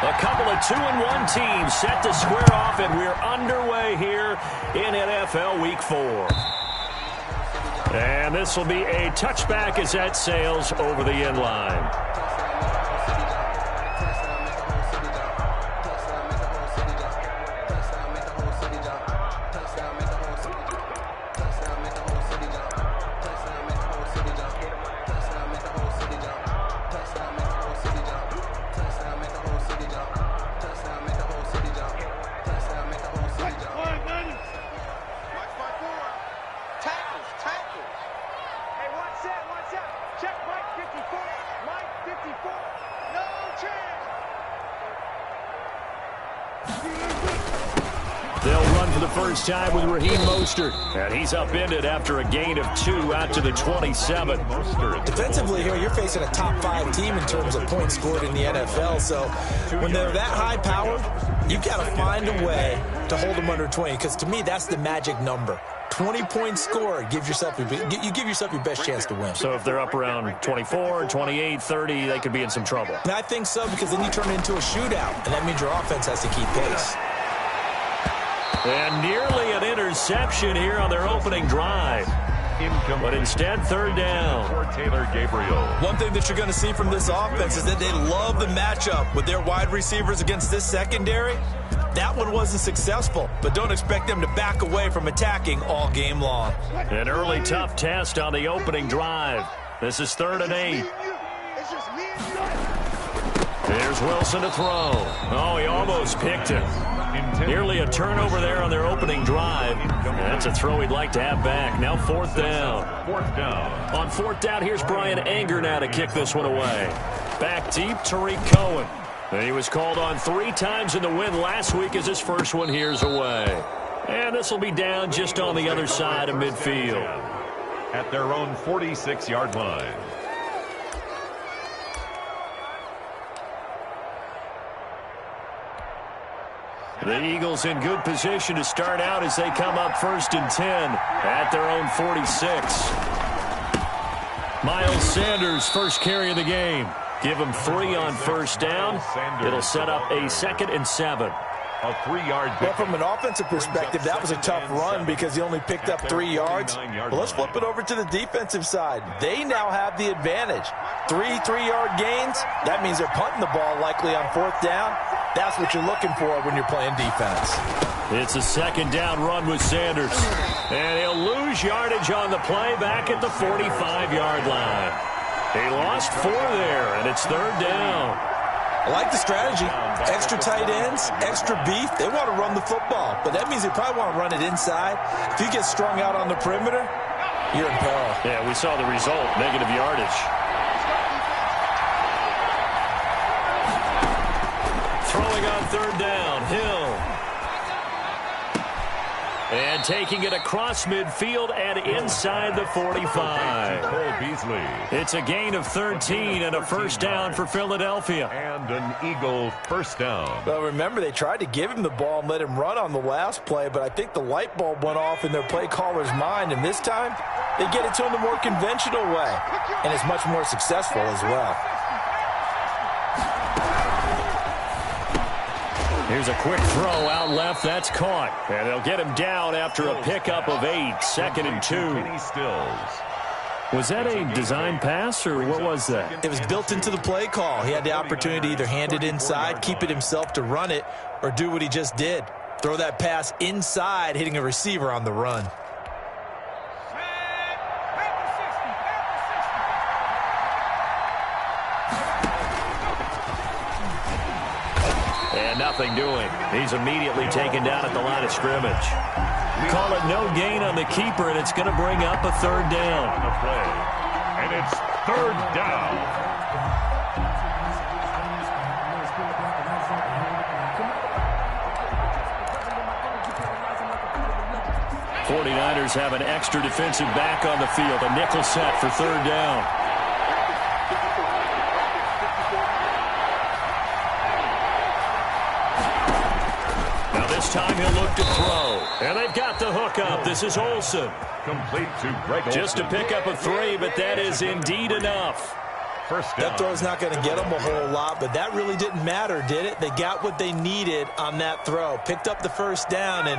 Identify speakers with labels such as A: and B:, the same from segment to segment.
A: A couple of 2-1 teams set to square off, and we're underway here in NFL Week 4. And this will be a touchback as that sails over the end line. They'll run for the first time with Raheem Mostert. And he's upended after a gain of 2 out to the 27.
B: Defensively here, you're facing a top 5 team in terms of points scored in the NFL. So when they're that high powered, you've got to find a way to hold them under 20. Because to me, that's the magic number. 20 points scored, you give yourself your best chance to win.
A: So if they're up around 24, 28, 30, they could be in some trouble.
B: And I think so, because then you turn it into a shootout, and that means your offense has to keep pace.
A: And nearly an interception here on their opening drive. But instead, third down.
B: One thing that you're going to see from this offense is that they love the matchup with their wide receivers against this secondary. That one wasn't successful, but don't expect them to back away from attacking all game long.
A: An early tough test on the opening drive. This is 3rd and 8. There's Wilson to throw. Oh, he almost picked him. Nearly a turnover there on their opening drive. That's a throw he'd like to have back. Now 4th down. On 4th down, here's Brian Anger now to kick this one away. Back deep, Tariq Cohen. And he was called on 3 times in the win last week as his first one here's away. And this will be down just on the other side of midfield.
C: At their own 46-yard line.
A: The Eagles in good position to start out as they come up 1st and 10 at their own 46. Miles Sanders, first carry of the game. Give him 3 on 1st down. It'll set up a 2nd and 7.
C: A 3-yard.
B: Well, from an offensive perspective, that was a tough run because he only picked up 3 yards. Well, let's flip it over to the defensive side. They now have the advantage. 3 3-yard gains. That means they're punting the ball likely on 4th down. That's what you're looking for when you're playing defense.
A: It's a 2nd down run with Sanders. And he'll lose yardage on the play back at the 45-yard line. He lost 4 there, and it's 3rd down.
B: I like the strategy. Extra tight ends, extra beef. They want to run the football, but that means they probably want to run it inside. If you get strung out on the perimeter, you're in peril.
A: Yeah, we saw the result, negative yardage. Throwing on 3rd down, Hill. And taking it across midfield and inside the 45. It's a gain of 13 and a 1st down for Philadelphia.
C: And an Eagle 1st down.
B: Well, remember, they tried to give him the ball and let him run on the last play, but I think the light bulb went off in their play caller's mind, and this time they get it to him the more conventional way, and it's much more successful as well.
A: Here's a quick throw out left. That's caught. And they'll get him down after a pickup of 8. 2nd and 2. Was that a design pass, or what was that?
B: It was built into the play call. He had the opportunity to either hand it inside, keep it himself to run it, or do what he just did. Throw that pass inside, hitting a receiver on the run.
A: And nothing doing. He's immediately taken down at the line of scrimmage. Call it no gain on the keeper, and it's going to bring up a 3rd down.
C: And it's 3rd down.
A: '49ers have an extra defensive back on the field. A nickel set for 3rd down. This time he'll look to throw. And they've got the hook up. This is Olsen.
C: Complete to Greg Olsen.
A: Just to pick up a 3, but that is indeed enough.
C: first down.
B: That throw's not going to get them a whole lot, but that really didn't matter, did it? They got what they needed on that throw. Picked up the first down, and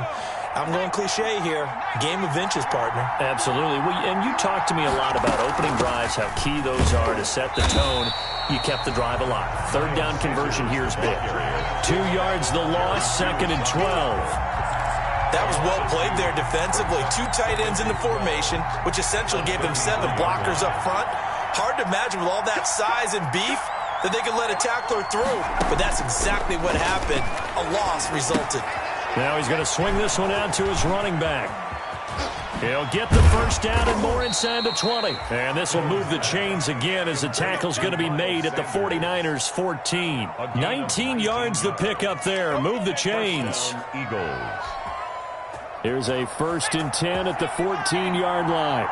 B: I'm going cliche here. Game of inches, partner.
A: Absolutely. And you talked to me a lot about opening drives, how key those are to set the tone. You kept the drive alive. Third down conversion here is big. 2 yards the loss, 2nd and 12.
B: That was well played there defensively. 2 tight ends in the formation, which essentially gave them 7 blockers up front. Hard to imagine with all that size and beef that they could let a tackler through. But that's exactly what happened. A loss resulted.
A: Now he's going to swing this one out to his running back. He'll get the first down and more inside the 20. And this will move the chains again as the tackle's going to be made at the 49ers 14. 19 yards the pick up there. Move the chains.
C: Eagles.
A: Here's a 1st and 10 at the 14-yard line.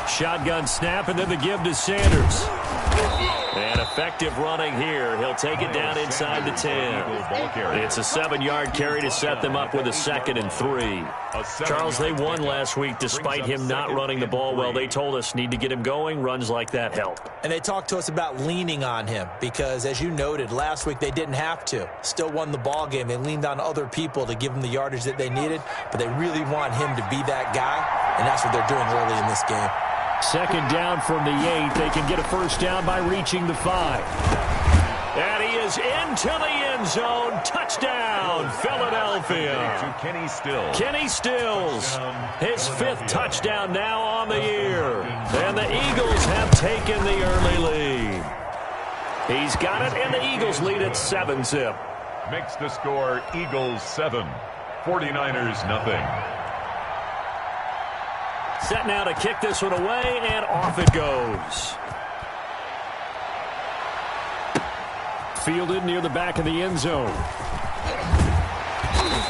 A: Shotgun snap, and then the give to Sanders. And effective running here. He'll take it down inside the 10. It's a 7-yard carry to set them up with a 2nd and 3. Charles, they won last week despite him not running the ball well. They told us need to get him going. Runs like that help.
B: And they talked to us about leaning on him because, as you noted, last week they didn't have to. Still won the ball game. They leaned on other people to give them the yardage that they needed, but they really want him to be that guy, and that's what they're doing early in this game.
A: 2nd down from the 8. They can get a first down by reaching the 5. And he is into the end zone. Touchdown, Philadelphia.
C: To Kenny Stills.
A: Kenny Stills, his 5th touchdown now on the year. And the Eagles have taken the early lead. He's got it, and the Eagles lead at 7-zip.
C: Makes the score Eagles 7, 49ers nothing.
A: Set now to kick this one away, and off it goes. Fielded near the back of the end zone.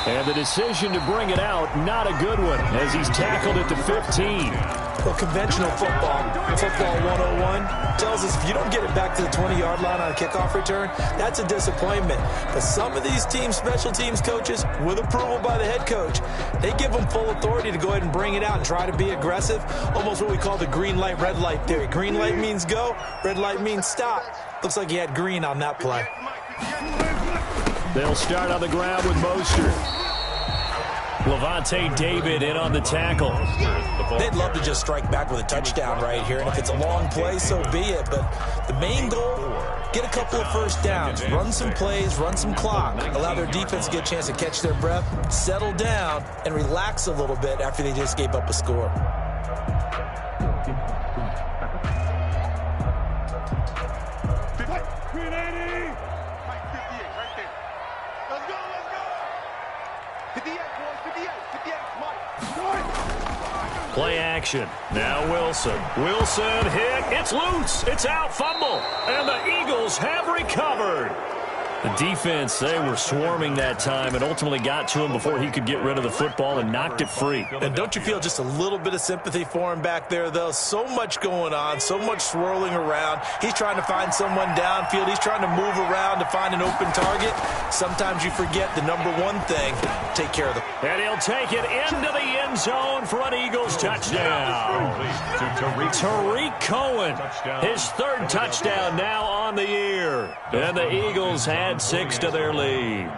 A: And the decision to bring it out, not a good one, as he's tackled at the 15.
B: Well, conventional football 101, tells us if you don't get it back to the 20-yard line on a kickoff return, that's a disappointment. But some of these team special teams coaches, with approval by the head coach, they give them full authority to go ahead and bring it out and try to be aggressive, almost what we call the green light, red light theory. Green light means go, red light means stop. Looks like he had green on that play.
A: They'll start on the ground with Mostert. Levante David in on the tackle.
B: They'd love to just strike back with a touchdown right here, and if it's a long play, so be it. But the main goal, get a couple of first downs, run some plays, run some clock, allow their defense to get a chance to catch their breath, settle down, and relax a little bit after they just gave up a score.
A: Play action. Now Wilson. Wilson hit. It's loose. It's out. Fumble. And the Eagles have recovered. The defense, they were swarming that time and ultimately got to him before he could get rid of the football and knocked it free.
B: And don't you feel just a little bit of sympathy for him back there, though? So much going on, so much swirling around. He's trying to find someone downfield. He's trying to move around to find an open target. Sometimes you forget the number one thing, take care of the...
A: And he'll take it into the end zone for an Eagles touchdown. Tariq Cohen, his 3rd touchdown now on the year. And the Eagles had 6 to their lead.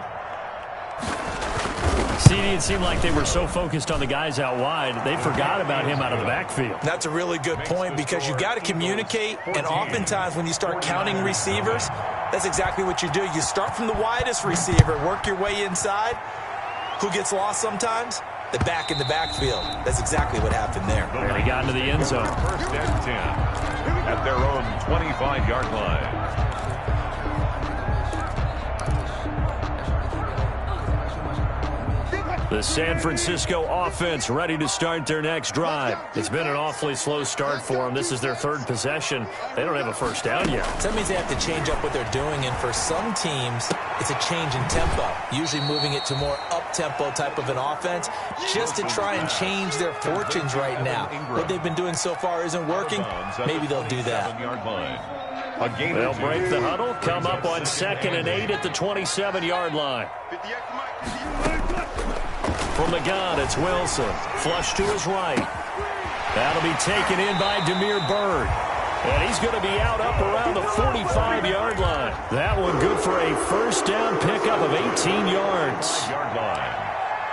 A: CD, it seemed like they were so focused on the guys out wide, they forgot about him out of the backfield.
B: That's a really good point because you got to communicate, and oftentimes when you start counting receivers, that's exactly what you do. You start from the widest receiver, work your way inside. Who gets lost sometimes? The back in the backfield. That's exactly what happened there.
A: And he got into the end zone.
C: 1st and 10 at their own 25-yard line.
A: The San Francisco offense ready to start their next drive. It's been an awfully slow start for them. This is their 3rd possession. They don't have a first down yet.
B: So that means they have to change up what they're doing, and for some teams, it's a change in tempo, usually moving it to more up-tempo type of an offense just to try and change their fortunes right now. What they've been doing so far isn't working. Maybe they'll do that.
A: They'll break the huddle, come up on 2nd and 8 at the 27-yard line. From the gun, it's Wilson. Flush to his right. That'll be taken in by Demir Bird. And he's going to be out up around the 45-yard line. That one good for a first down pickup of 18 yards.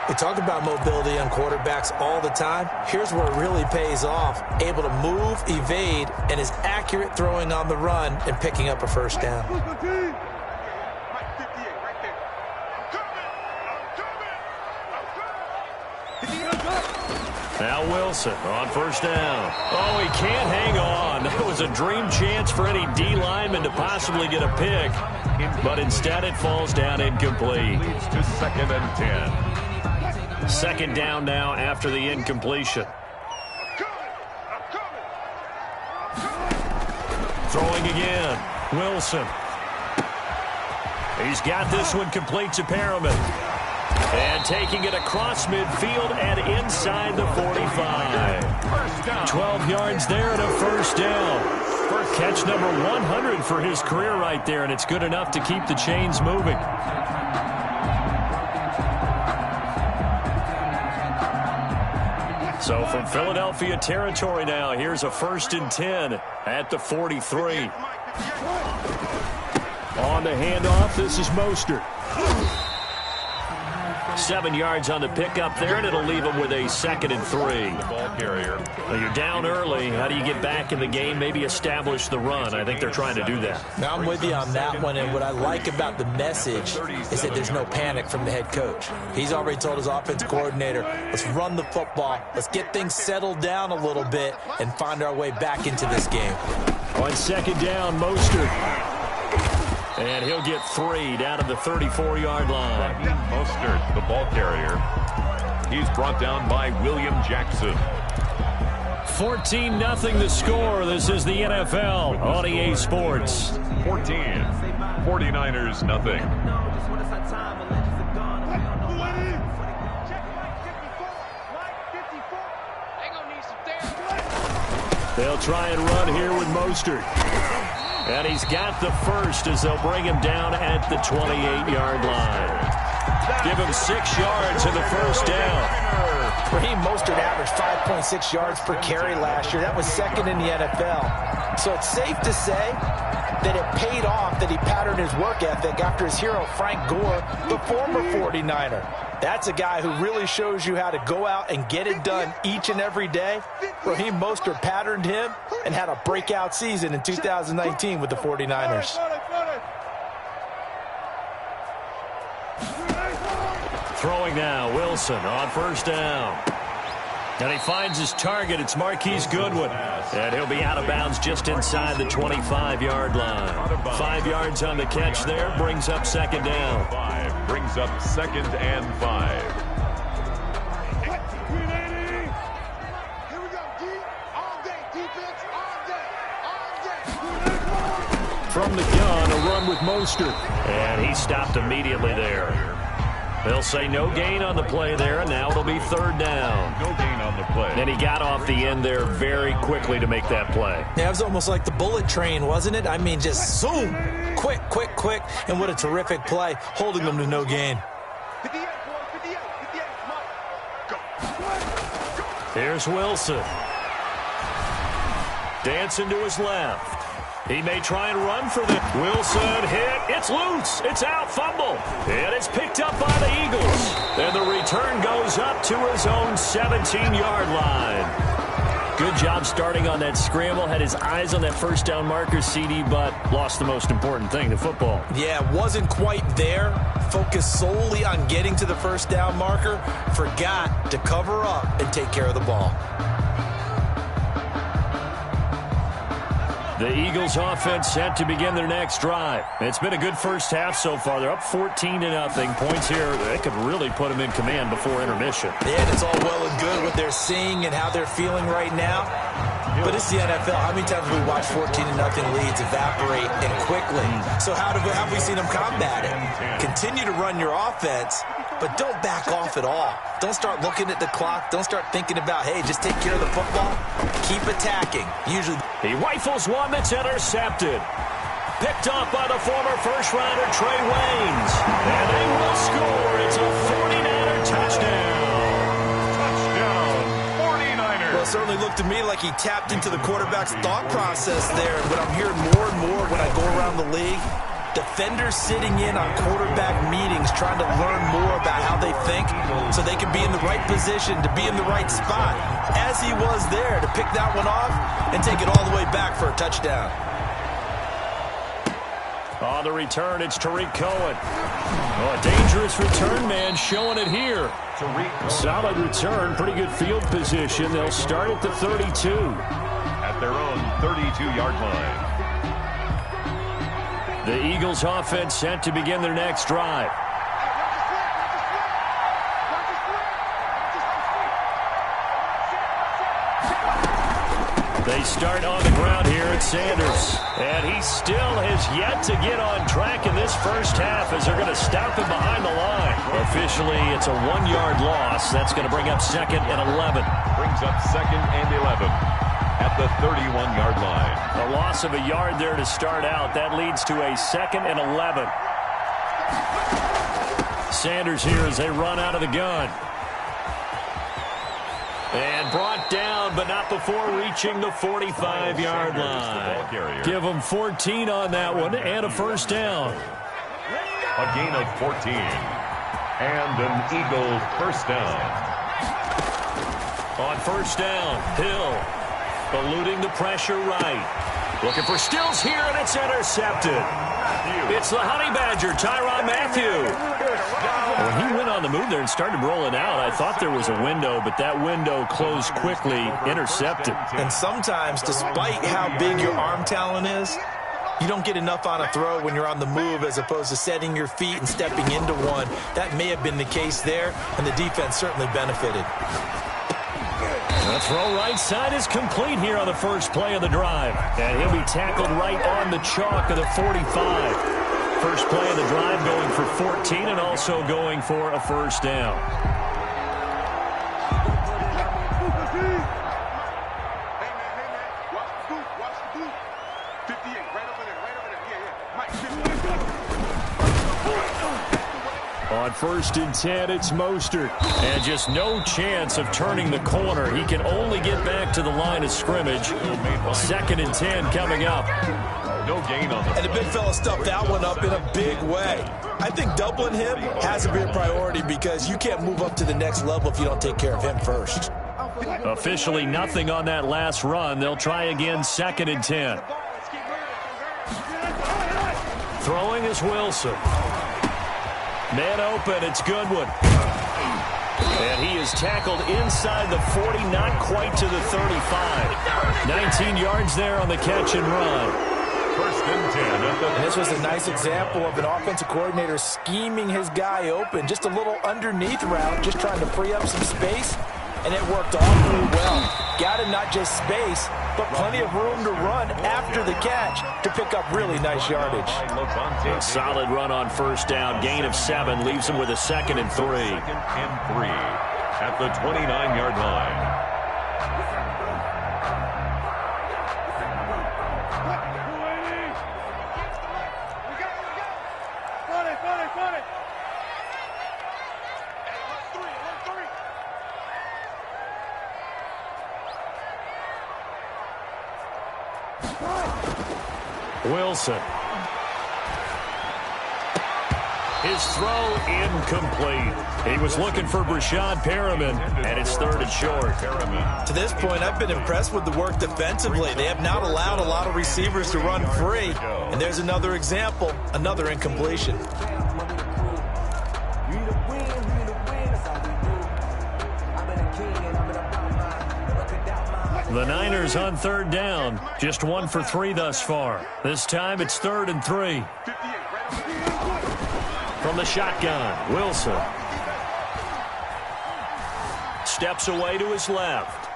B: We talk about mobility on quarterbacks all the time. Here's where it really pays off. Able to move, evade, and is accurate throwing on the run and picking up a first down.
A: Now Wilson on first down. Oh, he can't hang on. That was a dream chance for any D lineman to possibly get a pick. But instead it falls down incomplete.
C: Leads to 2nd and 10.
A: Second down now after the incompletion. Throwing again. Wilson. He's got this one complete to Perriman. And taking it across midfield and inside the 45. 12 yards there and a first down. Catch number 100 for his career right there, and it's good enough to keep the chains moving. So from Philadelphia territory now, here's a 1st and 10 at the 43. On the handoff, this is Mostert. 7 yards on the pickup there, and it'll leave them with a 2nd and 3.
C: Ball carrier.
A: Well, you're down early. How do you get back in the game? Maybe establish the run. I think they're trying to do that.
B: Now, I'm with you on that one, and what I like about the message is that there's no panic from the head coach. He's already told his offensive coordinator, let's run the football, let's get things settled down a little bit, and find our way back into this game.
A: On 2nd down, Mostert. And he'll get 3 down to the 34-yard line.
C: Mostert, the ball carrier. He's brought down by William Jackson.
A: 14-0 the score. This is the NFL on EA Sports.
C: 14. 49ers nothing.
A: They'll try and run here with Mostert. And he's got the first as they'll bring him down at the 28-yard line. Give him 6 yards in the first down.
B: Raheem Mostert averaged 5.6 yards per carry last year. That was 2nd in the NFL. So it's safe to say that it paid off that he patterned his work ethic after his hero, Frank Gore, the former 49er. That's a guy who really shows you how to go out and get it done each and every day. Raheem Mostert patterned him and had a breakout season in 2019 with the 49ers.
A: Throwing now, Wilson on first down. And he finds his target. It's Marquise Goodwin. And he'll be out of bounds just inside the 25-yard line. 5 yards on the catch there. Brings up 2nd down.
C: 5 brings up 2nd and 5.
A: From the gun, a run with Mostert. And he stopped immediately there. They'll say no gain on the play there, and now it'll be 3rd down.
C: No gain on the play.
A: And he got off the end there very quickly to make that play.
B: Yeah, it was almost like the bullet train, wasn't it? I mean, just zoom, quick, quick, quick, and what a terrific play, holding them to no gain.
A: Here's Wilson. Dancing to his left. He may try and run for the Wilson hit. It's loose. It's out. Fumble. And it's picked up by the Eagles. And the return goes up to his own 17-yard line. Good job starting on that scramble. Had his eyes on that first down marker, CD, but lost the most important thing, the football.
B: Yeah, wasn't quite there. Focused solely on getting to the first down marker. Forgot to cover up and take care of the ball.
A: The Eagles offense set to begin their next drive. It's been a good first half so far. They're up 14-0. Points here, they could really put them in command before intermission.
B: Yeah, and it's all well and good what they're seeing and how they're feeling right now. But it's the NFL. How many times have we watched 14-0 leads evaporate and quickly? So how have we seen them combat it? Continue to run your offense, but don't back off at all. Don't start looking at the clock. Don't start thinking about, hey, just take care of the football. Keep attacking. Usually
A: he rifles one that's intercepted. Picked off by the former first-rounder Trey Waynes. And they will score. It's a 49er touchdown.
C: Touchdown, 49ers.
B: Well, certainly looked to me like he tapped into the quarterback's thought process there. And what I'm hearing more and more when I go around the league, defenders sitting in on quarterback meetings trying to learn more about how they think so they can be in the right position to be in the right spot, as he was there to pick that one off and take it all the way back for a touchdown.
A: On the return, it's Tariq Cohen. Oh, a dangerous return man showing it here. Solid return, pretty good field position. They'll start at the 32.
C: At their own 32-yard line.
A: The Eagles offense set to begin their next drive. They start on the ground here at Sanders. And he still has yet to get on track in this first half as they're going to stop him behind the line. Officially, it's a 1-yard loss. That's going to bring up 2nd and 11.
C: Brings up 2nd and 11 at the 31-yard line.
A: A loss of a yard there to start out. That leads to a 2nd and 11. Sanders here as they run out of the gun. And brought down, but not before reaching the 45-yard line. Give them 14 on that one and a first down.
C: A gain of 14. And an Eagle first down.
A: On first down, Hill eluding the pressure right. Looking for Stills here, and it's intercepted. It's the Honey Badger, Tyrann Mathieu. When he went on the move there and started rolling out, I thought there was a window, but that window closed quickly, intercepted.
B: And sometimes, despite how big your arm talent is, you don't get enough on a throw when you're on the move as opposed to setting your feet and stepping into one. That may have been the case there, and the defense certainly benefited.
A: The throw right side is complete here on the first play of the drive. And he'll be tackled right on the chalk of the 45. First play of the drive going for 14 and also going for a first down. On 1st and 10, it's Mostert. And just no chance of turning the corner. He can only get back to the line of scrimmage. 2nd and 10 coming up.
C: No gain on the
B: And the big fella stuffed that one up in a big way. I think doubling him has to be a priority because you can't move up to the next level if you don't take care of him first.
A: Officially nothing on that last run. They'll try again 2nd and 10. Throwing is Wilson. Man open, it's Goodwin. And he is tackled inside the 40, not quite to the 35. 19 yards there on the catch and run.
C: 1st and 10.
B: And this was a nice example of an offensive coordinator scheming his guy open. Just a little underneath route, just trying to free up some space. And it worked awfully well. Got him not just space, but plenty of room to run after the catch to pick up really nice yardage.
A: A solid run on first down. Gain of 7 leaves him with a 2nd and 3.
C: 2nd and 3 at the 29-yard line.
A: Wilson. His throw incomplete. He was looking for Brashad Perriman, and it's 3rd and short.
B: To this point, I've been impressed with the work defensively. They have not allowed a lot of receivers to run free. And there's another example, another incompletion.
A: The Niners on 3rd down. Just 1 for 3 thus far. This time it's 3rd and 3. From the shotgun, Wilson. Steps away to his left.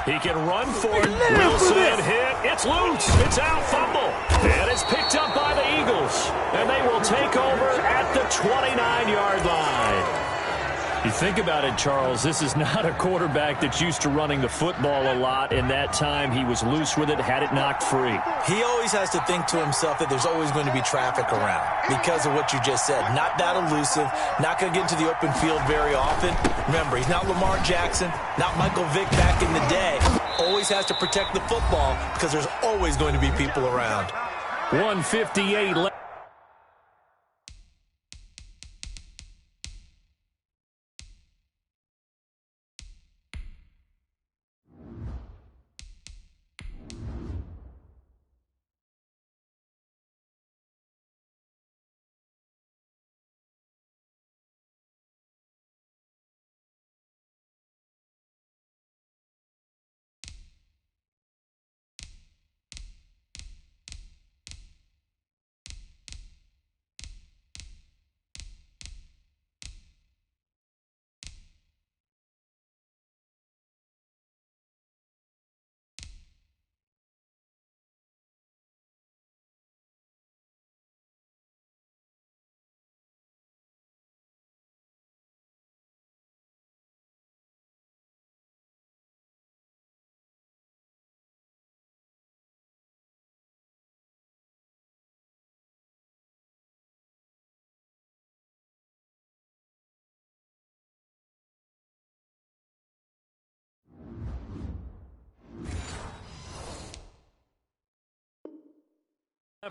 A: He can run for it. Wilson hit. It's loose. It's out. Fumble. And it's picked up by the Eagles. And they will take over at the 29-yard line. You think about it, Charles, this is not a quarterback that's used to running the football a lot. In that time, he was loose with it, had it knocked free.
B: He always has to think to himself that there's always going to be traffic around because of what you just said. Not that elusive, not going to get into the open field very often. Remember, he's not Lamar Jackson, not Michael Vick back in the day. Always has to protect the football because there's always going to be people around.
A: 1:58 left.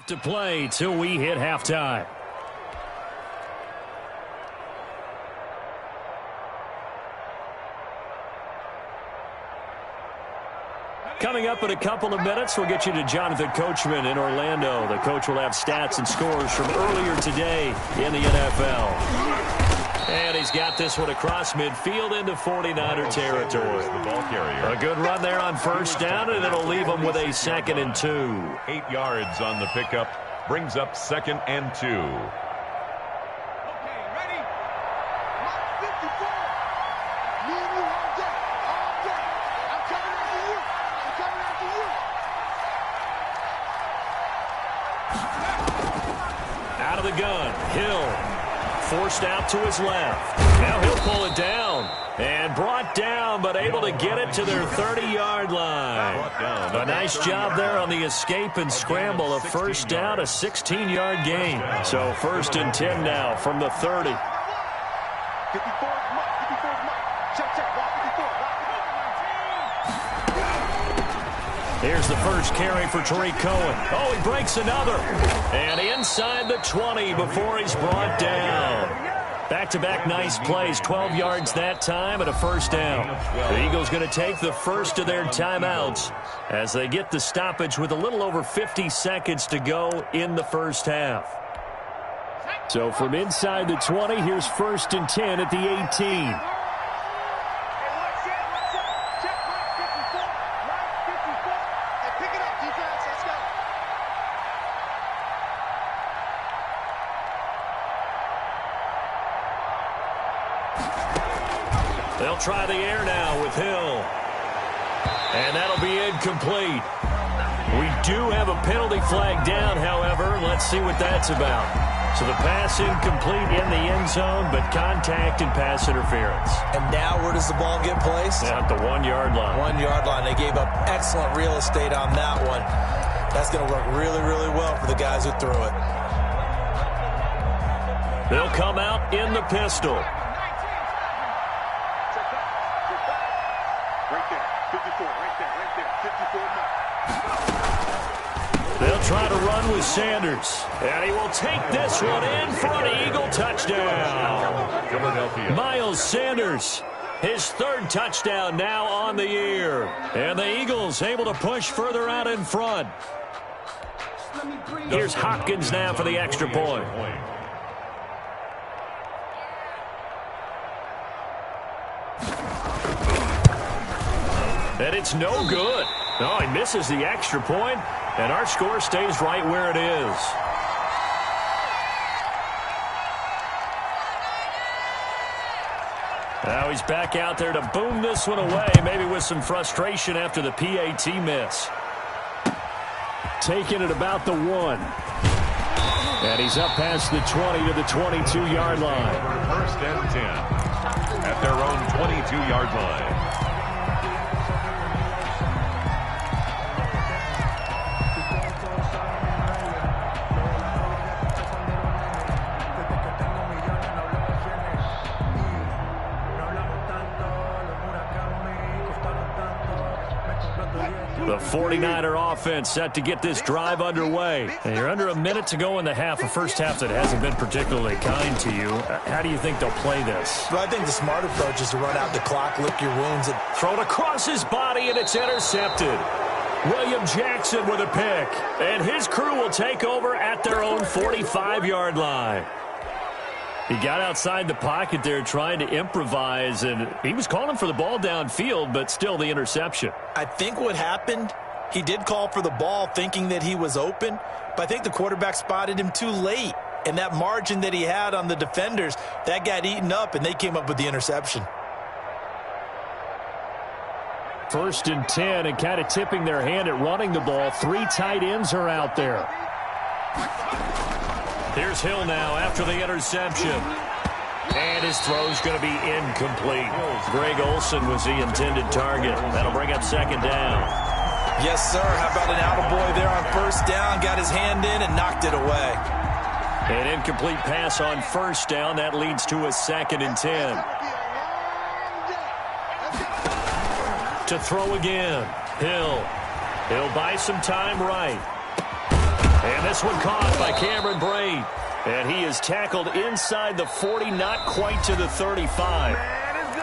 A: To play till we hit halftime. Coming up in a couple of minutes, we'll get you to Jonathan Coachman in Orlando. The coach will have stats and scores from earlier today in the NFL. And he's got this one across midfield into 49er territory.
C: The ball carrier.
A: A good run there on first down, and it'll leave him with a 2nd and 2.
C: 8 yards on the pickup. Brings up 2nd and 2.
D: Okay, ready? Mark 54. Me and you all day. All day. I'm coming after you. I'm coming after you.
A: Out of the gun, Hill. Forced out to his left. Now he'll pull it down. And brought down, but able to get it to their 30-yard line. A nice job there on the escape and scramble. A first down, a 16-yard gain. So 1st and 10 now from the 30.
D: 54 mark. 54 mark. Check. Block 54.
A: Here's the first carry for Tariq Cohen. Oh, he breaks another. And inside the 20 before he's brought down. Back-to-back nice plays, 12 yards that time and a first down. The Eagles going to take the first of their timeouts as they get the stoppage with a little over 50 seconds to go in the first half. So from inside the 20, here's 1st and 10 at the 18. They'll try the air now with Hill. And that'll be incomplete. We do have a penalty flag down, however. Let's see what that's about. So the pass incomplete in the end zone, but contact and pass interference.
B: And now where does the ball get placed?
A: At the 1-yard line.
B: 1-yard line. They gave up excellent real estate on that one. That's going to work really, really well for the guys who threw it.
A: They'll come out in the pistol. They'll try to run with Sanders. And he will take this one in for an Eagle touchdown.
C: Philadelphia.
A: Miles Sanders, his 3rd touchdown now on the year. And the Eagles able to push further out in front. Here's Hopkins now for the extra point. And it's no good. No, he misses the extra point, and our score stays right where it is. Now he's back out there to boom this one away, maybe with some frustration after the PAT miss. Taking it about the 1. And he's up past the 20 to the 22-yard line.
C: 1st and 10. at their own 22-yard line.
A: The 49er offense set to get this drive underway. And you're under a minute to go in the half, a first half that hasn't been particularly kind to you. How do you think they'll play this?
B: Well, I think the smart approach is to run out the clock, lick your wounds. And
A: thrown across his body, and it's intercepted. William Jackson with a pick. And his crew will take over at their own 45-yard line. He got outside the pocket there trying to improvise, and he was calling for the ball downfield, but still the interception.
B: I think what happened, he did call for the ball thinking that he was open, but I think the quarterback spotted him too late. And that margin that he had on the defenders, that got eaten up, and they came up with the interception.
A: 1st and 10, and kind of tipping their hand at running the ball. 3 tight ends are out there. Here's Hill now after the interception. And his throw's going to be incomplete. Greg Olsen was the intended target. That'll bring up 2nd down.
B: Yes, sir. How about an attaboy there on 1st down? Got his hand in and knocked it away.
A: An incomplete pass on 1st down. That leads to a 2nd and 10. To throw again. Hill. He'll buy some time right. And this one caught by Cameron Braid. And he is tackled inside the 40, not quite to the 35.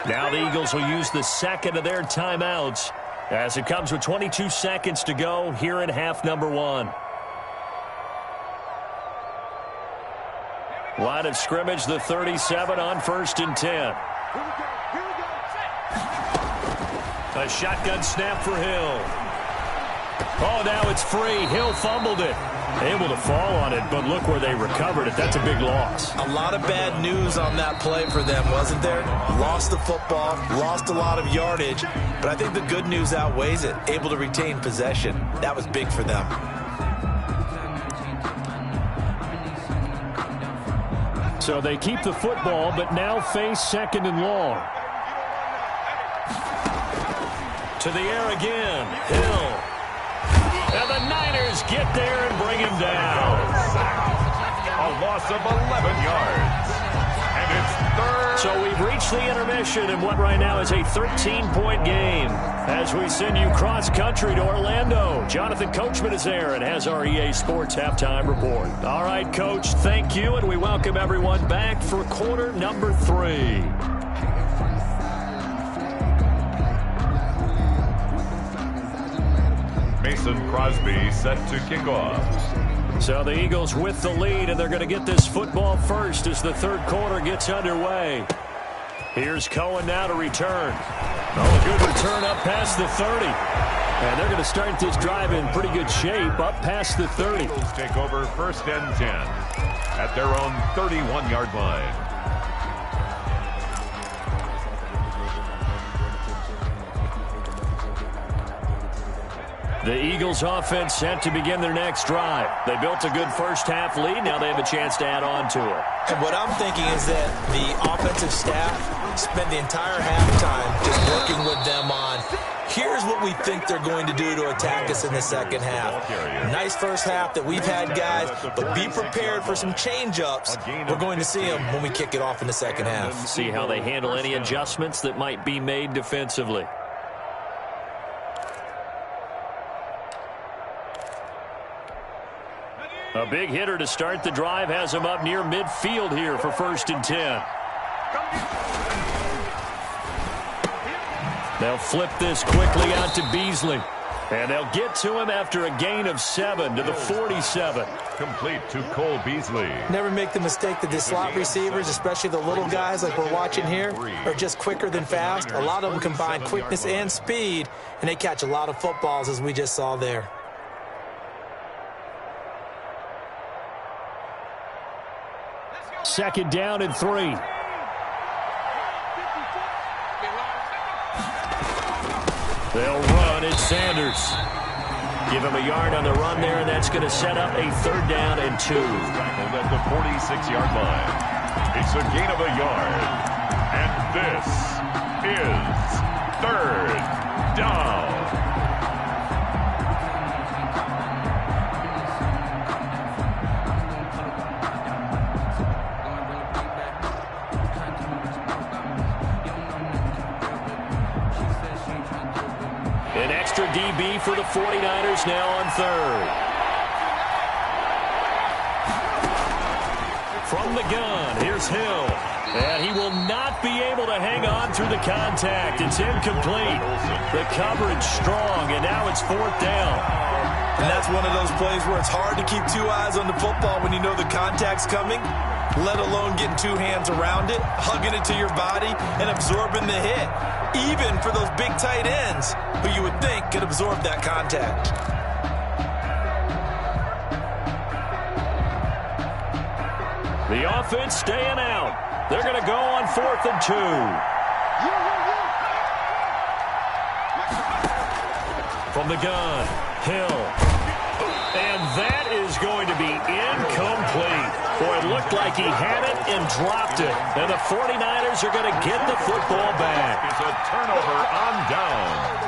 A: Now the Eagles will use the 2nd of their timeouts as it comes with 22 seconds to go here in half number 1. Line of scrimmage, the 37 on 1st and 10. A shotgun snap for Hill. Oh, now it's free. Hill fumbled it. Able to fall on it, but look where they recovered it. That's a big loss.
B: A lot of bad news on that play for them, wasn't there? Lost the football, lost a lot of yardage, but I think the good news outweighs it. Able to retain possession. That was big for them.
A: So they keep the football, but now face 2nd and long. To the air again. Hill. And the Niners get there and bring him down.
C: A loss of 11 yards. And it's 3rd.
A: So we've reached the intermission in what right now is a 13-point game. As we send you cross-country to Orlando, Jonathan Coachman is there and has our EA Sports Halftime Report. All right, Coach, thank you, and we welcome everyone back for quarter number 3.
C: Mason Crosby set to kick off.
A: So the Eagles with the lead, and they're going to get this football first as the 3rd quarter gets underway. Here's Cohen now to return. Oh, a good return up past the 30. And they're going to start this drive in pretty good shape up past the 30.
C: Eagles take over 1st and 10 at their own 31-yard line.
A: The Eagles offense set to begin their next drive. They built a good first half lead. Now they have a chance to add on to it.
B: And what I'm thinking is that the offensive staff spent the entire halftime just working with them on, here's what we think they're going to do to attack us in the 2nd half. Nice first half that we've had, guys, but be prepared for some change-ups. We're going to see them when we kick it off in the 2nd half.
A: See how they handle any adjustments that might be made defensively. A big hitter to start the drive has him up near midfield here for 1st and 10. They'll flip this quickly out to Beasley. And they'll get to him after a gain of 7 to the 47.
C: Complete to Cole Beasley.
B: Never make the mistake that the slot receivers, especially the little guys like we're watching here, are just quicker than fast. A lot of them combine quickness and speed, and they catch a lot of footballs, as we just saw there.
A: Second down and 3. They'll run. It's Sanders. Give him a yard on the run there, and that's going to set up a 3rd down and 2.
C: Tackled at the 46-yard line. It's a gain of a yard. And this is third down.
A: An extra DB for the 49ers now on third. From the gun, here's Hill. And he will not be able to hang on through the contact. It's incomplete. The coverage strong, and now it's fourth down.
B: And that's one of those plays where it's hard to keep two eyes on the football when you know the contact's coming, let alone getting two hands around it, hugging it to your body, and absorbing the hit. Even for those big tight ends who you would think could absorb that contact.
A: The offense staying out. They're going to go on 4th and 2. From the gun, Hill. And that is going to be incomplete. Boy, it looked like he had it and dropped it. And the 49ers are going to get the football back.
C: It's a turnover on downs.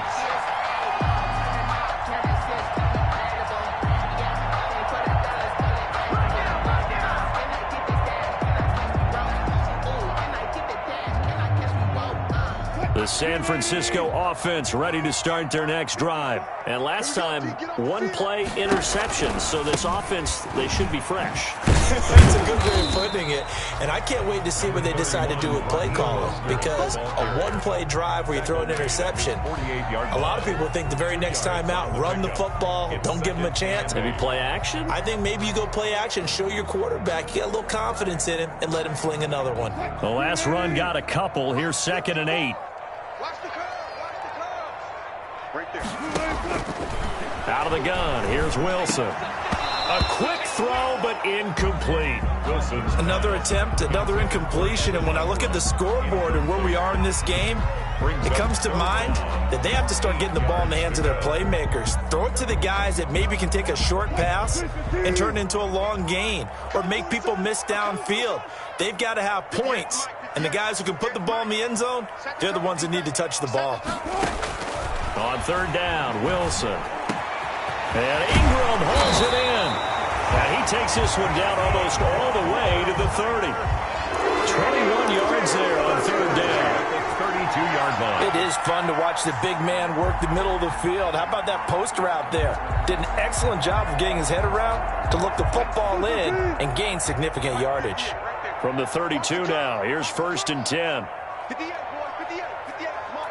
A: The San Francisco offense ready to start their next drive. And last time, one-play interception. So this offense, they should be fresh.
B: That's a good way of putting it. And I can't wait to see what they decide to do with play calling. Because a one-play drive where you throw an interception, a lot of people think the very next time out, run the football, don't give them a chance.
A: Maybe play action?
B: I think maybe you go play action, show your quarterback, get a little confidence in him, and let him fling another one.
A: The last run got a couple. Here's 2nd and 8.
D: Watch the curve. Watch the curve. Right there.
A: Out of the gun, here's Wilson. A quick throw, but incomplete.
C: Wilson's
B: Another attempt, another incompletion, and when I look at the scoreboard and where we are in this game, it comes to mind that they have to start getting the ball in the hands of their playmakers. Throw it to the guys that maybe can take a short pass and turn it into a long gain or make people miss downfield. They've got to have points, and the guys who can put the ball in the end zone, they're the ones that need to touch the ball.
A: On 3rd down, Wilson. And Ingram holds it in. And he takes this one down almost all the way to the 30. 21 yards there on 3rd down.
C: 32-yard line.
B: It is fun to watch the big man work the middle of the field. How about that post route there? Did an excellent job of getting his head around to look the football in and gain significant yardage.
A: From the 32 now, here's 1st and 10.
D: 58, boys. 58. 58. Come on.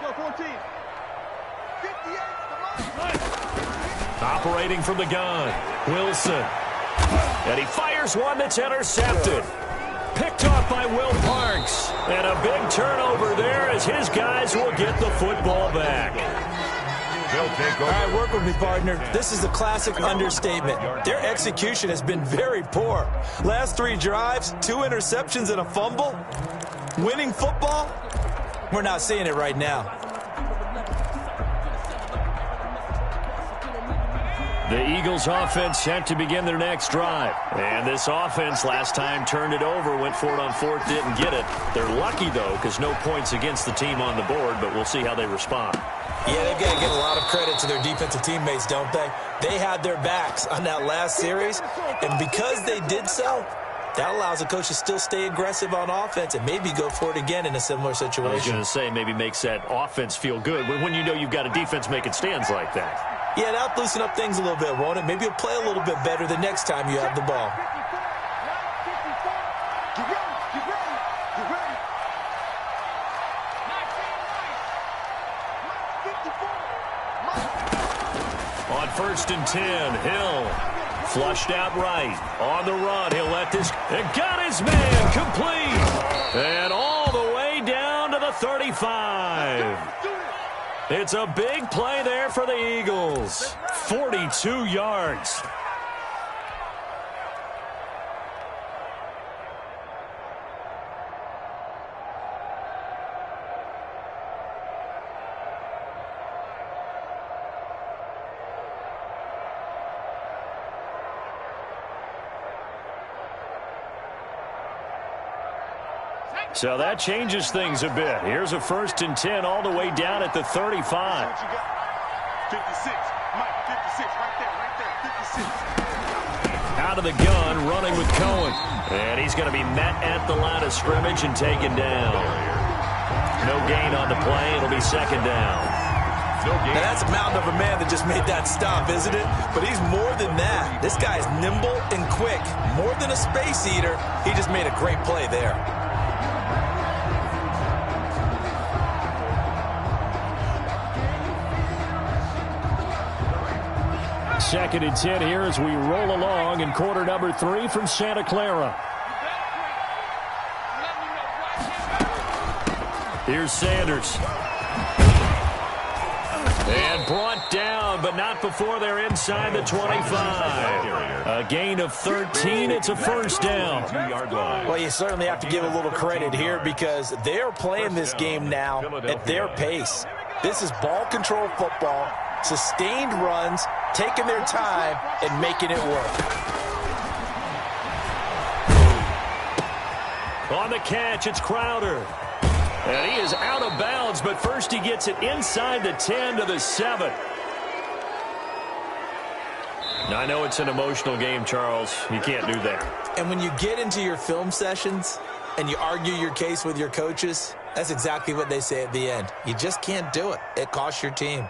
D: Yo, 14. 58. Come on.
A: Operating from the gun, Wilson. And he fires one that's intercepted. Picked off by Will Parks. And a big turnover there as his guys will get the football back.
C: They'll take over.
B: All right, work with me, partner. This is a classic understatement. Their execution has been very poor. Last 3 drives, 2 interceptions and a fumble. Winning football? We're not seeing it right now.
A: The Eagles offense set to begin their next drive. And this offense last time turned it over, went for it on 4th, didn't get it. They're lucky, though, because no points against the team on the board, but we'll see how they respond.
B: Yeah, they've got to give a lot of credit to their defensive teammates, don't they? They had their backs on that last series, and because they did so, that allows the coach to still stay aggressive on offense and maybe go for it again in a similar situation.
A: I was going to say, maybe makes that offense feel good when you know you've got a defense making stands like that.
B: Yeah, that'll loosen up things a little bit, won't it? Maybe you'll play a little bit better the next time you have the ball.
D: Get ready. Get ready. Get ready. 54.
A: On 1st and 10, Hill flushed out right. On the run, he'll let this. It got his man complete. And all the way down to the 35. It's a big play there for the Eagles. 42 yards. So that changes things a bit. Here's a 1st and 10 all the way down at the 35.
D: 56. Mike, 56. Right there. 56.
A: Out of the gun, running with Cohen. And he's going to be met at the line of scrimmage and taken down. No gain on the play. It'll be 2nd down.
B: Now that's a mountain of a man that just made that stop, isn't it? But he's more than that. This guy is nimble and quick. More than a space eater, he just made a great play there.
A: 2nd and 10 here as we roll along in quarter number 3 from Santa Clara. Here's Sanders. And brought down, but not before they're inside the 25. A gain of 13. It's a 1st down.
B: Well, you certainly have to give a little credit here because they're playing this game now at their pace. This is ball control football, sustained runs, taking their time, and making it work.
A: On the catch, it's Crowder. And he is out of bounds, but first he gets it inside the 10 to the 7. Now, I know it's an emotional game, Charles. You can't do that.
B: And when you get into your film sessions and you argue your case with your coaches, that's exactly what they say at the end. You just can't do it. It costs your team.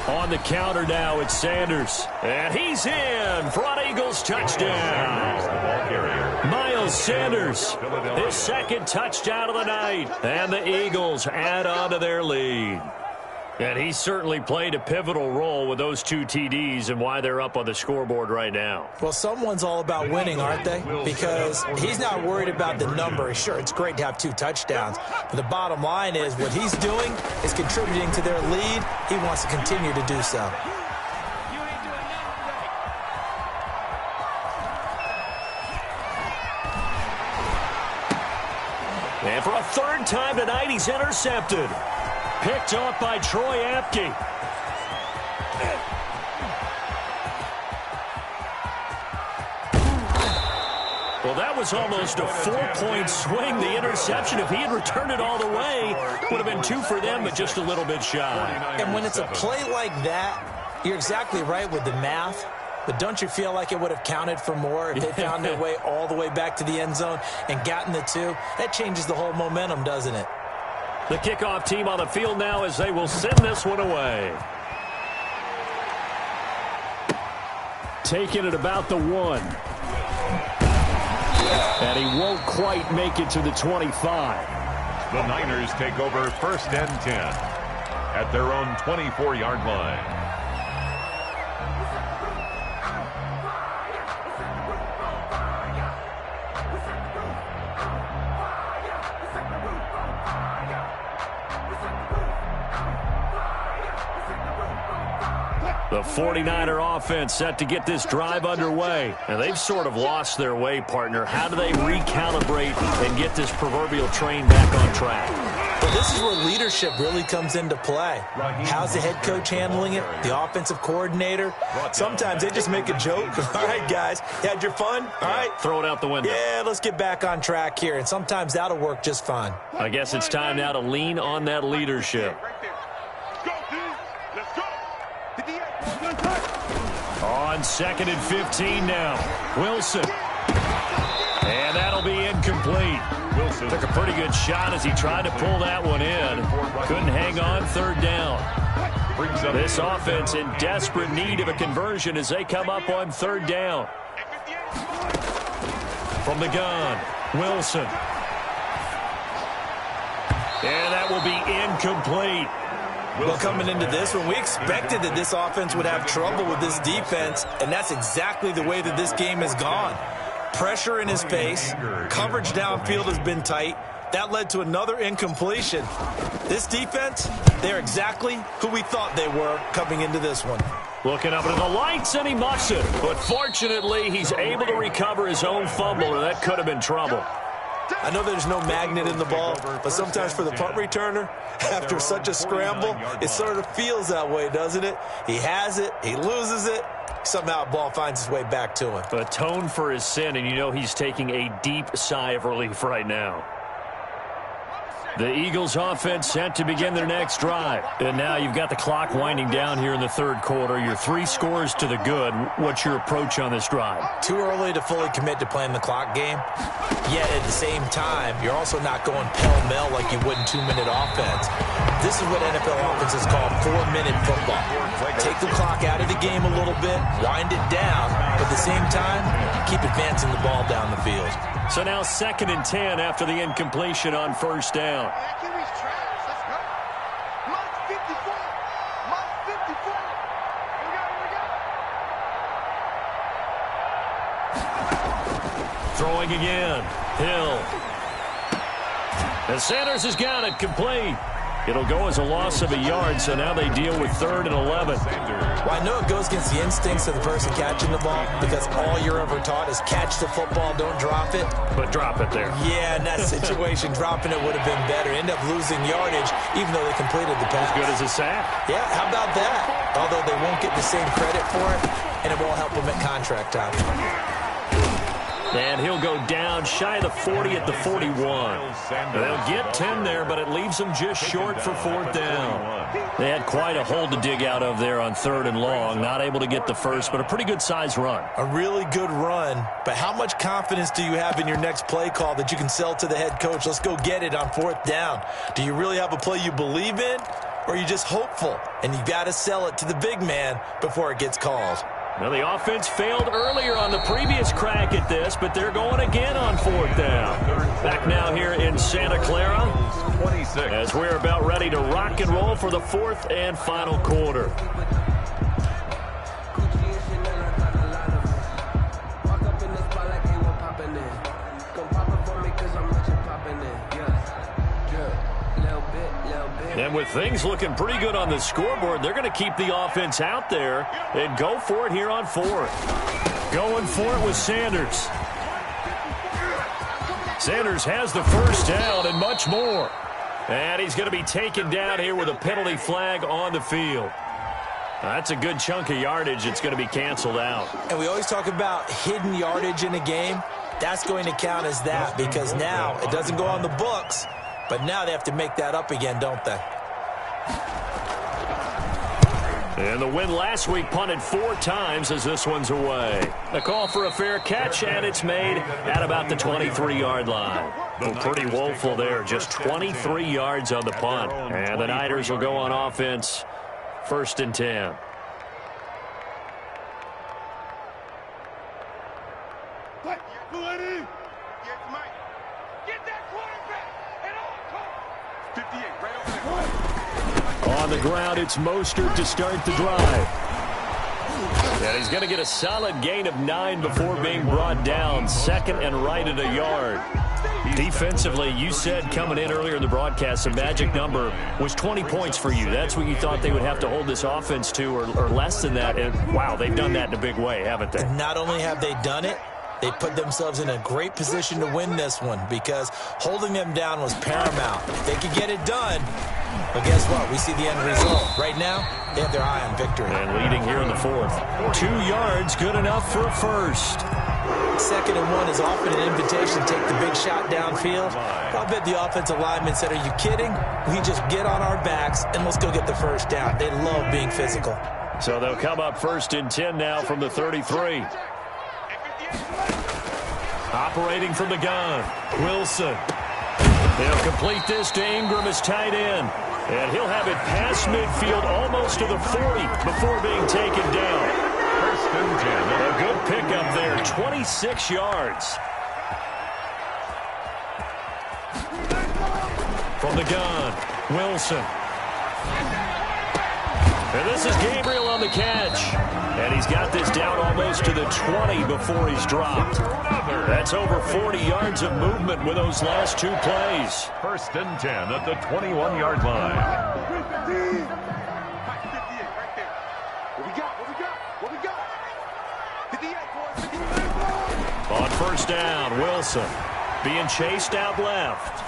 A: On the counter now, it's Sanders. And he's in. Front Eagles touchdown. Miles Sanders, his 2nd touchdown of the night. And the Eagles add on to their lead. And he certainly played a pivotal role with those 2 TDs and why they're up on the scoreboard right now.
B: Well, someone's all about winning, aren't they? Because he's not worried about the number. Sure, it's great to have 2 touchdowns. But the bottom line is what he's doing is contributing to their lead. He wants to continue to do so.
A: And for a 3rd time tonight, he's intercepted. Picked off by Troy Apke. Well, that was almost a 4-point swing. The interception, if he had returned it all the way, would have been 2 for them, but just a little bit shy.
B: And when it's a play like that, you're exactly right with the math. But don't you feel like it would have counted for more if they found their way all the way back to the end zone and gotten the 2? That changes the whole momentum, doesn't it?
A: The kickoff team on the field now as they will send this one away. Taking it about the 1. And he won't quite make it to the 25.
C: The Niners take over 1st and 10 at their own 24-yard line.
A: The 49er offense set to get this drive underway. And they've sort of lost their way, partner. How do they recalibrate and get this proverbial train back on track?
B: Well, this is where leadership really comes into play. How's the head coach handling it? The offensive coordinator? Sometimes they just make a joke. All right, guys, you had your fun? All right.
A: Throw it out the window.
B: Yeah, let's get back on track here. And sometimes that'll work just fine.
A: I guess it's time now to lean on that leadership. On 2nd and 15 now. Wilson. And that'll be incomplete. Wilson took a pretty good shot as he tried to pull that one in. Couldn't hang on. 3rd down. This offense in desperate need of a conversion as they come up on 3rd down. From the gun, Wilson. And that will be incomplete.
B: Well, coming into this one, we expected that this offense would have trouble with this defense, and that's exactly the way that this game has gone. Pressure in his face, coverage downfield has been tight. That led to another incompletion. This defense, they're exactly who we thought they were coming into this one.
A: Looking up into the lights, and he muffs it. But fortunately, he's able to recover his own fumble, or that could have been trouble.
B: I know there's no magnet in the ball, but sometimes for the punt returner, after such a scramble, it sort of feels that way, doesn't it? He has it, he loses it, somehow the ball finds its way back to him.
A: Atone for his sin, and you know he's taking a deep sigh of relief right now. The Eagles offense set to begin their next drive. And now you've got the clock winding down here in the third quarter. Your 3 scores to the good. What's your approach on this drive?
B: Too early to fully commit to playing the clock game. Yet at the same time, you're also not going pell-mell like you would in 2-minute offense. This is what NFL offenses call 4-minute football. Take the clock out of the game a little bit, wind it down, but at the same time, keep advancing the ball down the field.
A: So now 2nd and 10 after the incompletion on first down.
D: Accuracy's trash. Let's go. Mark 54. Mark 54. We go.
A: Throwing again. Hill. And Sanders has got it complete. It'll go as a loss of a yard, so now they deal with 3rd and 11.
B: Well, I know it goes against the instincts of the person catching the ball because all you're ever taught is catch the football, don't drop it.
A: But drop it there.
B: Yeah, in that situation, dropping it would have been better. End up losing yardage, even though they completed the pass.
A: As good as a sack.
B: Yeah, how about that? Although they won't get the same credit for it, and it won't help them at contract time.
A: And he'll go down shy of the 40 at the 41. They'll get 10 there, but it leaves them just short for 4th down. They had quite a hole to dig out of there on 3rd and long. Not able to get the first, but a pretty good size run.
B: A really good run, but how much confidence do you have in your next play call that you can sell to the head coach? Let's go get it on 4th down. Do you really have a play you believe in, or are you just hopeful? And you got to sell it to the big man before it gets called.
A: Now, the offense failed earlier on the previous crack at this, but they're going again on 4th down. Back now here in Santa Clara
C: 26.
A: as we're about ready to rock and roll for the 4th and final quarter. And with things looking pretty good on the scoreboard, they're going to keep the offense out there and go for it here on 4th. Going for it with Sanders. Sanders has the first down and much more. And he's going to be taken down here with a penalty flag on the field. That's a good chunk of yardage. It's going to be canceled out.
B: And we always talk about hidden yardage in a game. That's going to count as that because now it doesn't go on the books. But now they have to make that up again, don't they?
A: And the win last week punted 4 times as this one's away. The call for a fair catch, and it's made at about the 23-yard line. Well, pretty woeful there. Just 23 yards on the punt. And the Niners will go on offense. 1st and 10. On the ground, it's Mostert to start the drive. And he's going to get a solid gain of 9 before being brought down. 2nd and right at a yard. Defensively, you said coming in earlier in the broadcast, the magic number was 20 points for you. That's what you thought they would have to hold this offense to or less than that. And, wow, they've done that in a big way, haven't they?
B: Not only have they done it, they put themselves in a great position to win this one because holding them down was paramount. If they could get it done, well, guess what? We see the end result. Right now, they have their eye on victory.
A: And leading here in the 4th. 2 yards, good enough for a first.
B: 2nd and 1 is often an invitation to take the big shot downfield. I'll bet the offensive lineman said, are you kidding? We just get on our backs and let's go get the first down. They love being physical.
A: So they'll come up 1st and 10 now from the 33. Operating from the gun, Wilson. They'll complete this to Ingram as tight end. And he'll have it past midfield almost to the 40 before being taken down.
C: 1st and 10.
A: A good pickup there, 26 yards. From the gun, Wilson. And this is Gabriel on the catch. And he's got this down almost to the 20 before he's dropped. That's over 40 yards of movement with those last 2 plays.
C: 1st and 10 at the 21-yard line.
D: What we got?
A: first down. Wilson being chased out left.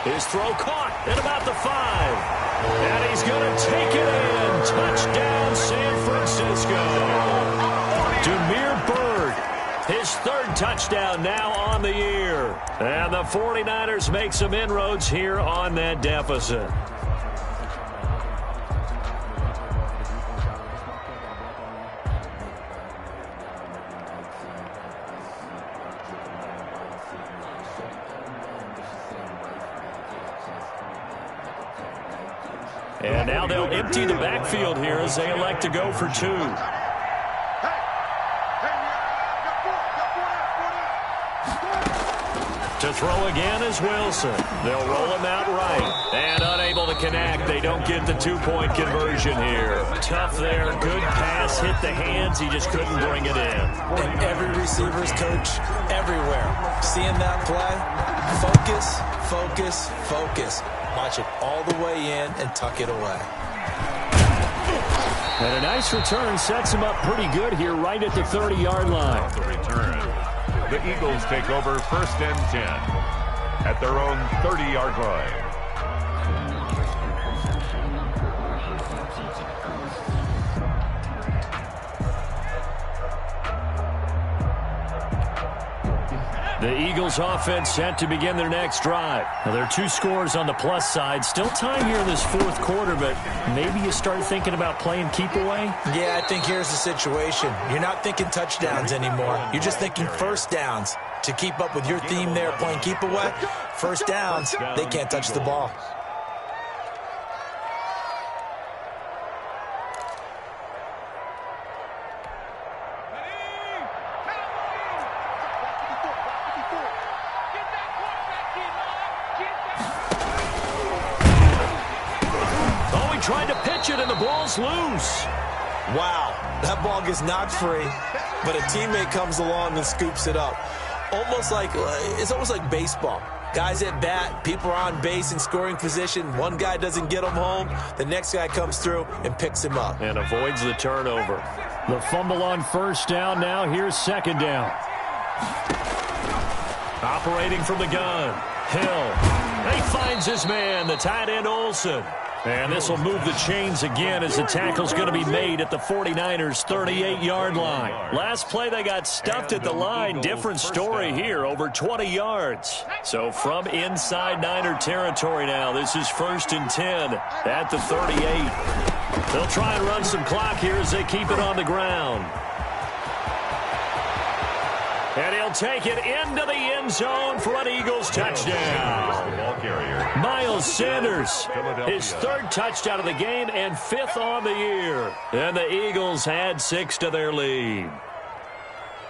A: His throw caught at about the 5. And he's going to take it in. Touchdown, San Francisco. Demir Bird, his 3rd touchdown now on the year. And the 49ers make some inroads here on that deficit. And now they'll empty the backfield here as they elect to go for 2. To throw again is Wilson. They'll roll him out right. And unable to connect. They don't get the 2-point conversion here. Tough there. Good pass. Hit the hands. He just couldn't bring it in.
B: And every receiver's coach everywhere. Seeing that play, focus, focus, focus. Watch it all the way in and tuck it away.
A: And a nice return sets him up pretty good here right at the 30-yard line.
C: The return. The Eagles take over 1st and 10 at their own 30-yard line.
A: The Eagles offense set to begin their next drive. Now, there are 2 scores on the plus side. Still time here in this 4th quarter, but maybe you start thinking about playing keep away?
B: Yeah, I think here's the situation. You're not thinking touchdowns anymore. You're just thinking first downs. To keep up with your theme there, playing keep away, first downs, they can't touch the ball.
A: Tried to pitch it, and the ball's loose.
B: Wow, that ball gets knocked free, but a teammate comes along and scoops it up. It's almost like baseball. Guys at bat, people are on base in scoring position. One guy doesn't get him home. The next guy comes through and picks him up.
A: And avoids the turnover. The fumble on first down. Now here's 2nd down. Operating from the gun. Hill. He finds his man, the tight end Olsen. And this will move the chains again as the tackle's going to be made at the 49ers' 38-yard line. Last play, they got stuffed at the line. Different story here, over 20 yards. So from inside Niner territory now, this is 1st and 10 at the 38. They'll try and run some clock here as they keep it on the ground. And he'll take it into the end zone for an Eagles touchdown. Miles Sanders, his 3rd touchdown of the game and 5th on the year. And the Eagles add 6 to their lead.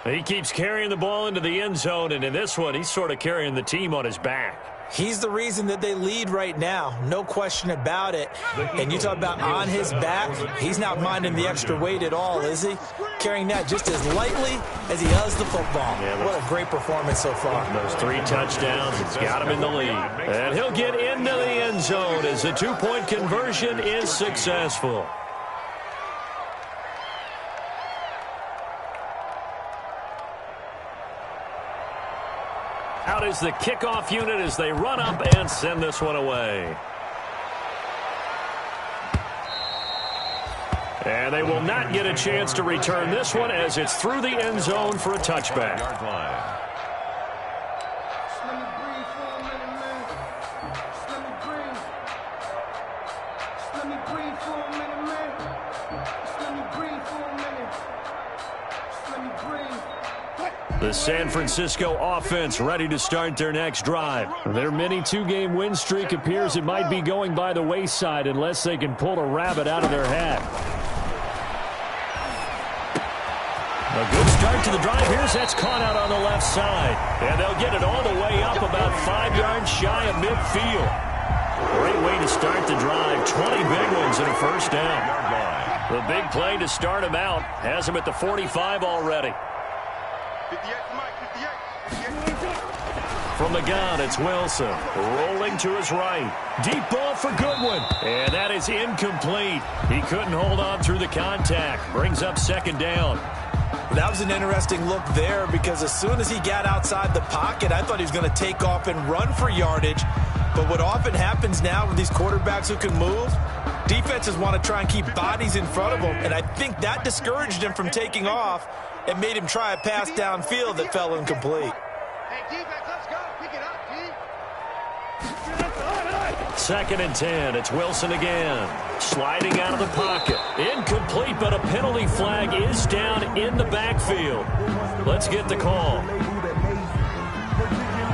A: He keeps carrying the ball into the end zone, and in this one, he's sort of carrying the team on his back.
B: He's the reason that they lead right now. No question about it. And you talk about on his back, he's not minding the extra weight at all, is he? Carrying that just as lightly as he does the football. Yeah, what a great performance so far.
A: Those 3 touchdowns, it's got him in the lead. And he'll get into the end zone as the 2-point conversion is successful. Out is the kickoff unit as they run up and send this one away. And they will not get a chance to return this one as it's through the end zone for a touchback. The San Francisco offense ready to start their next drive. Their mini 2-game win streak appears it might be going by the wayside unless they can pull a rabbit out of their hat. A good start to the drive. That's caught out on the left side. And they'll get it all the way up about 5 yards shy of midfield. Great way to start the drive. 20 big ones and a first down. The big play to start him out has him at the 45 already. From the gun, it's Wilson. Rolling to his right. Deep ball for Goodwin. And that is incomplete. He couldn't hold on through the contact. Brings up 2nd down.
B: That was an interesting look there because as soon as he got outside the pocket, I thought he was going to take off and run for yardage. But what often happens now with these quarterbacks who can move, defenses want to try and keep bodies in front of them, and I think that discouraged him from taking off and made him try a pass downfield that fell incomplete.
D: Hey, defense, let's go. Pick it up, D.
A: 2nd and 10. It's Wilson again. Sliding out of the pocket. Incomplete, but a penalty flag is down in the backfield. Let's get the call.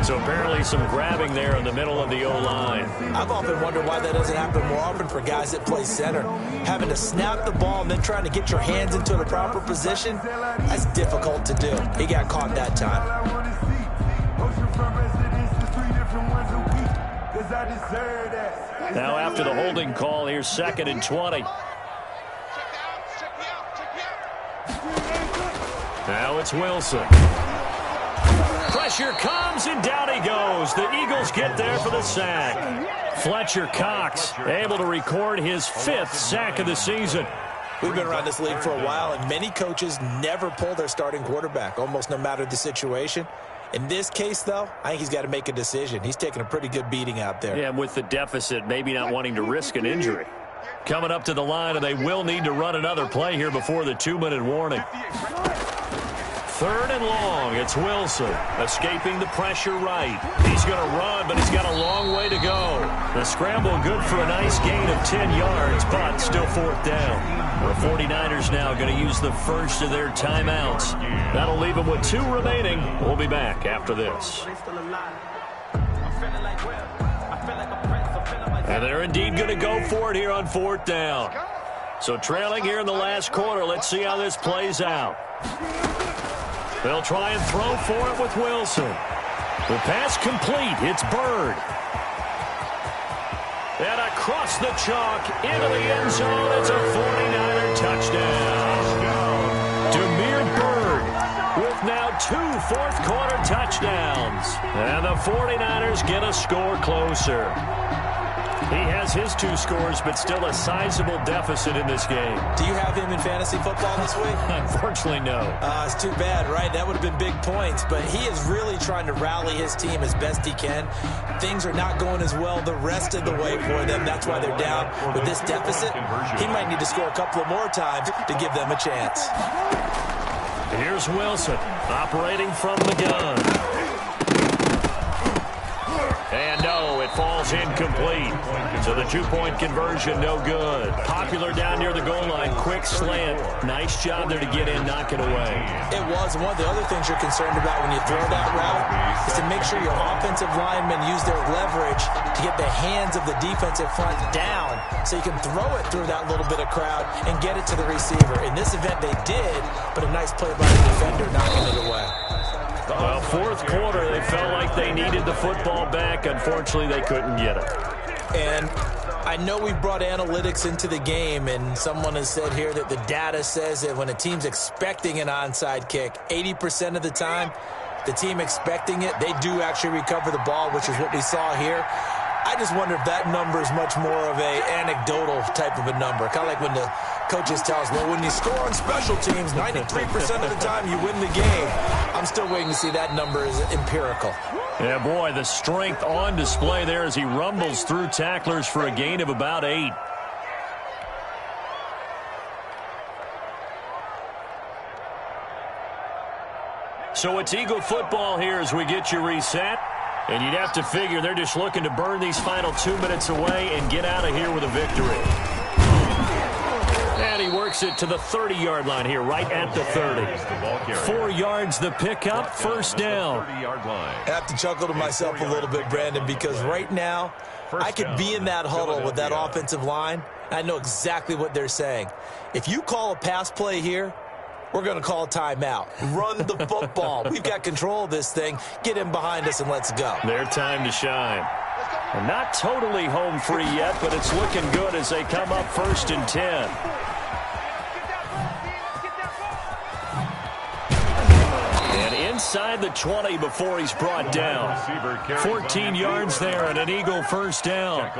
A: So apparently some grabbing there in the middle of the O-line.
B: I've often wondered why that doesn't happen more often for guys that play center. Having to snap the ball and then trying to get your hands into the proper position, that's difficult to do. He got caught that time.
A: Now after the holding call, here's 2nd and 20. Now it's Wilson. Pressure comes, and down he goes. The Eagles get there for the sack. Fletcher Cox able to record his 5th sack of the season.
B: We've been around this league for a while, and many coaches never pull their starting quarterback, almost no matter the situation. In this case, though, I think he's got to make a decision. He's taking a pretty good beating out there.
A: Yeah, with the deficit, maybe not wanting to risk an injury. Coming up to the line, and they will need to run another play here before the 2-minute warning. 3rd and long. It's Wilson escaping the pressure right. He's going to run, but he's got a long way to go. The scramble good for a nice gain of 10 yards, but still 4th down. The 49ers now going to use the first of their timeouts. That'll leave them with 2 remaining. We'll be back after this. And they're indeed going to go for it here on 4th down. So trailing here in the last quarter. Let's see how this plays out. They'll try and throw for it with Wilson. The pass complete. It's Bird. And across the chalk into the end zone. It's a 49er touchdown. Demir Bird with now 2 fourth-quarter touchdowns. And the 49ers get a score closer. He has his 2 scores, but still a sizable deficit in this game.
B: Do you have him in fantasy football this week?
A: Unfortunately, no.
B: It's too bad, right? That would have been big points, but he is really trying to rally his team as best he can. Things are not going as well the rest of the way for them. That's why they're down with this deficit. He might need to score a couple of more times to give them a chance.
A: Here's Wilson operating from the gun. And no, it falls incomplete. So the 2-point conversion, no good. Popular down near the goal line. Quick slant. Nice job there to get in, knock it away.
B: It was. One of the other things you're concerned about when you throw that route is to make sure your offensive linemen use their leverage to get the hands of the defensive front down so you can throw it through that little bit of crowd and get it to the receiver. In this event, they did, but a nice play by the defender knocking it away.
A: Well, 4th quarter, they felt like they needed the football back. Unfortunately, they couldn't get it.
B: And I know we've brought analytics into the game, and someone has said here that the data says that when a team's expecting an onside kick, 80% of the time, the team expecting it, they do actually recover the ball, which is what we saw here. I just wonder if that number is much more of a anecdotal type of a number. Kind of like when the coaches tell us, well, when you score on special teams, 93% of the time you win the game. I'm still waiting to see that number is empirical.
A: Yeah, boy, the strength on display there as he rumbles through tacklers for a gain of about 8. So it's Eagle football here as we get you reset. And you'd have to figure they're just looking to burn these final 2 minutes away and get out of here with a victory. And he works it to the 30-yard line here, right at the 30. 4 yards the pickup, 1st down.
B: I have to chuckle to myself a little bit, Brandon, because right now I could be in that huddle with that offensive line. I know exactly what they're saying. If you call a pass play here, we're going to call a timeout. Run the football. We've got control of this thing. Get him behind us and let's go.
A: Their time to shine. And not totally home free yet, but it's looking good as they come up 1st and 10. And inside the 20 before he's brought down. 14 yards there and an Eagle 1st down.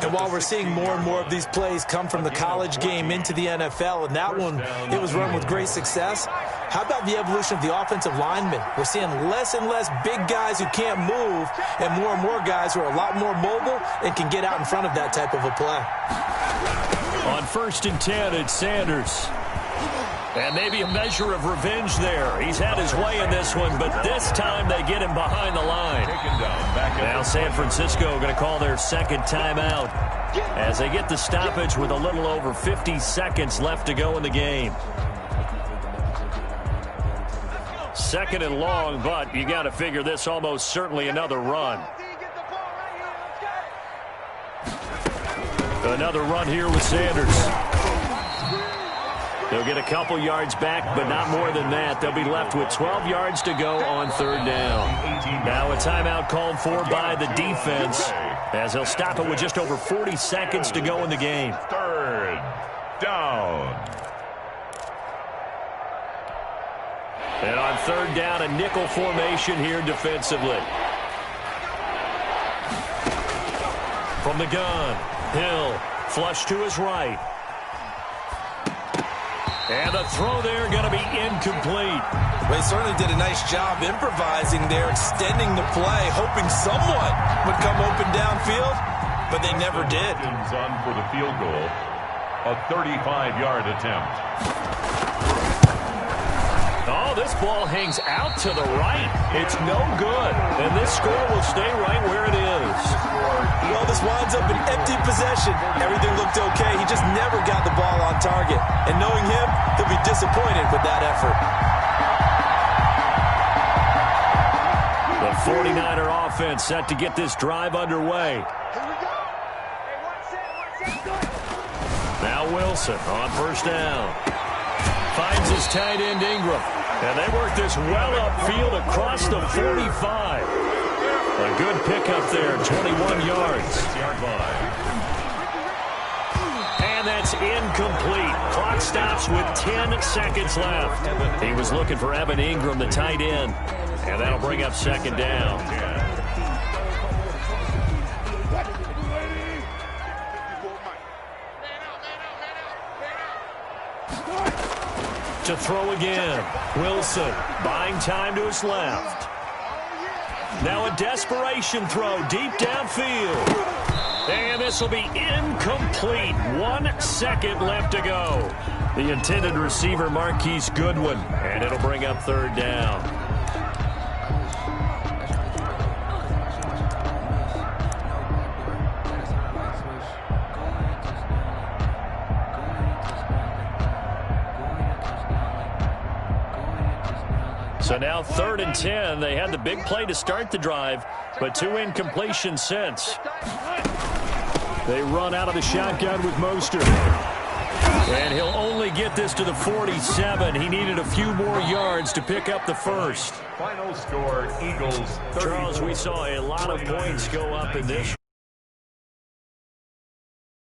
B: And while we're seeing more and more of these plays come from the college game into the NFL, and that one, it was run with great success, How about the evolution of the offensive linemen? We're seeing less and less big guys who can't move and more guys who are a lot more mobile and can get out in front of that type of a play.
A: On 1st and 10, it's Sanders. And maybe a measure of revenge there. He's had his way in this one, but this time they get him behind the line. Now San Francisco going to call their second timeout as they get the stoppage with a little over 50 seconds left to go in the game. Second and long, but you got to figure this almost certainly another run. Another run here with Sanders. They'll get a couple yards back, but not more than that. They'll be left with 12 yards to go on 3rd down. Now a timeout called for by the defense as they'll stop it with just over 40 seconds to go in the game.
C: 3rd down.
A: And on 3rd down, a nickel formation here defensively. From the gun, Hill, flush to his right. And the throw there going to be incomplete.
B: Well, he certainly did a nice job improvising there, extending the play, hoping someone would come open downfield, but they never did.
C: On for the field goal, a 35-yard attempt.
A: Oh, this ball hangs out to the right. It's no good. And this score will stay right where it is.
B: Well, this winds up an empty possession. Everything looked okay. He just never got the ball on target. And knowing him, he'll be disappointed with that effort.
A: The 49er offense set to get this drive underway. Now Wilson on 1st down. Finds his tight end Ingram. And they work this well upfield across the 45. A good pickup there, 21 yards. And that's incomplete. Clock stops with 10 seconds left. He was looking for Evan Ingram, the tight end. And that'll bring up 2nd down. To throw again. Wilson buying time to his left. Now a desperation throw deep downfield. And this will be incomplete. 1 second left to go. The intended receiver, Marquise Goodwin. And it'll bring up 3rd down. So now 3rd and 10. They had the big play to start the drive, but 2 incompletions since. They run out of the shotgun with Mostert. And he'll only get this to the 47. He needed a few more yards to pick up the first.
C: Final score, Eagles 30.
A: Charles, we saw a lot of points go up in this.